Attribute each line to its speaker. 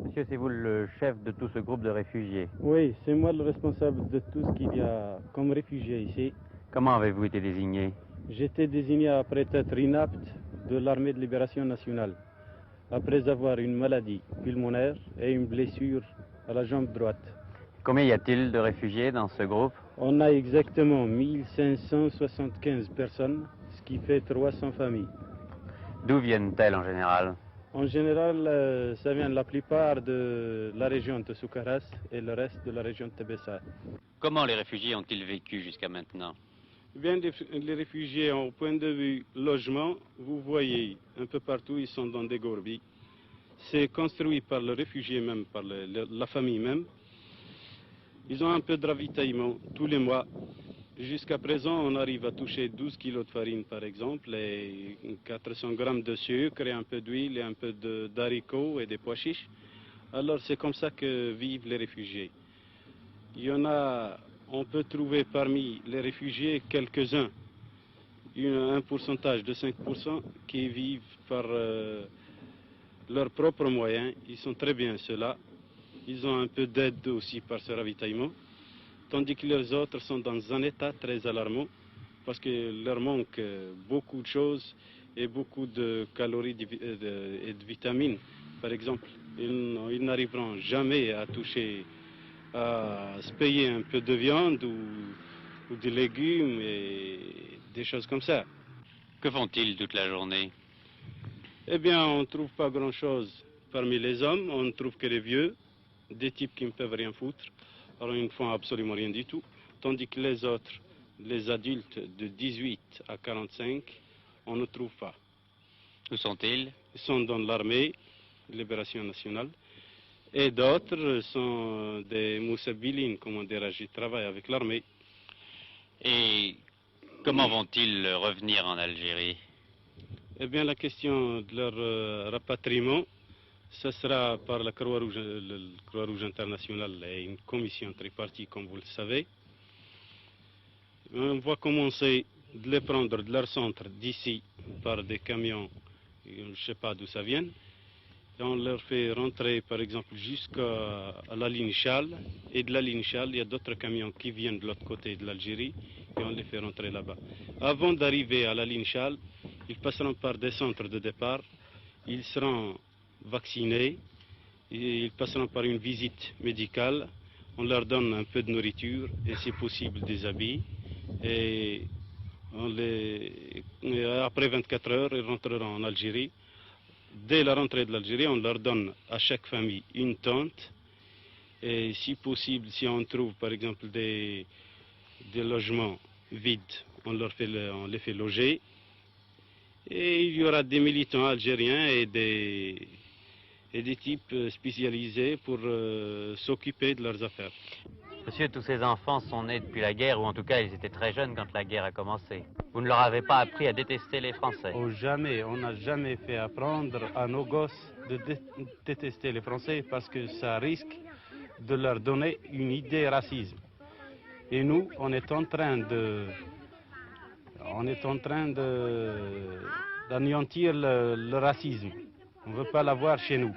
Speaker 1: Monsieur, c'est vous le chef de tout ce groupe de réfugiés.
Speaker 2: Oui, c'est moi le responsable de tout ce qu'il y a comme réfugiés ici.
Speaker 1: Comment avez-vous été désigné?
Speaker 2: J'étais désigné après être inapte de l'armée de libération nationale, après avoir une maladie pulmonaire et une blessure à la jambe droite.
Speaker 1: Combien y a-t-il de réfugiés dans ce groupe?
Speaker 2: On a exactement 1575 personnes, ce qui fait 300 familles.
Speaker 1: D'où viennent-elles en général?
Speaker 2: En général, ça vient de la plupart de la région de Soukaras et le reste de la région de Tébessa.
Speaker 1: Comment les réfugiés ont-ils vécu jusqu'à maintenant?
Speaker 2: Eh bien, les réfugiés, au point de vue logement, vous voyez un peu partout, ils sont dans des gourbis. C'est construit par le réfugié même, par la famille même. Ils ont un peu de ravitaillement tous les mois. Jusqu'à présent, on arrive à toucher 12 kilos de farine, par exemple, et 400 grammes de sucre, et un peu d'huile, et un peu d'haricots et des pois chiches. Alors, c'est comme ça que vivent les réfugiés. Il y en a, on peut trouver parmi les réfugiés quelques-uns, un pourcentage de 5% qui vivent par leurs propres moyens. Ils sont très bien ceux-là. Ils ont un peu d'aide aussi par ce ravitaillement. Tandis que les autres sont dans un état très alarmant parce qu'il leur manque beaucoup de choses et beaucoup de calories et de vitamines. Par exemple, ils n'arriveront jamais à toucher, à se payer un peu de viande ou des légumes et des choses comme ça.
Speaker 1: Que font-ils toute la journée?
Speaker 2: Eh bien, on ne trouve pas grand-chose parmi les hommes, on ne trouve que les vieux, des types qui ne peuvent rien foutre. Alors ils ne font absolument rien du tout. Tandis que les autres, les adultes de 18 à 45, on ne trouve pas.
Speaker 1: Où sont-ils?
Speaker 2: Ils sont dans l'armée, Libération nationale. Et d'autres sont des moussabilines, comment dirais-je, ils travaillent avec l'armée.
Speaker 1: Et comment vont-ils revenir en Algérie?
Speaker 2: Eh bien, la question de leur rapatriement, ce sera par la Croix-Rouge internationale et une commission tripartite, comme vous le savez. On va commencer de les prendre de leur centre d'ici par des camions, je ne sais pas d'où ça vient. Et on leur fait rentrer, par exemple, jusqu'à la ligne Chal. Et de la ligne Chal, il y a d'autres camions qui viennent de l'autre côté de l'Algérie et on les fait rentrer là-bas. Avant d'arriver à la ligne Chal, ils passeront par des centres de départ. Ils seront vaccinés. Ils passeront par une visite médicale. On leur donne un peu de nourriture et, si possible, des habits. Et après 24 heures, ils rentreront en Algérie. Dès la rentrée de l'Algérie, on leur donne à chaque famille une tente. Et si possible, si on trouve par exemple des logements vides, on les fait loger. Et il y aura des militants algériens et des types spécialisés pour s'occuper de leurs affaires.
Speaker 1: Monsieur, tous ces enfants sont nés depuis la guerre, ou en tout cas ils étaient très jeunes quand la guerre a commencé. Vous ne leur avez pas appris à détester les Français?
Speaker 2: Oh, jamais, on n'a jamais fait apprendre à nos gosses de détester les Français parce que ça risque de leur donner une idée racisme. Et nous, on est en train d'anéantir le racisme. On ne veut pas l'avoir chez nous.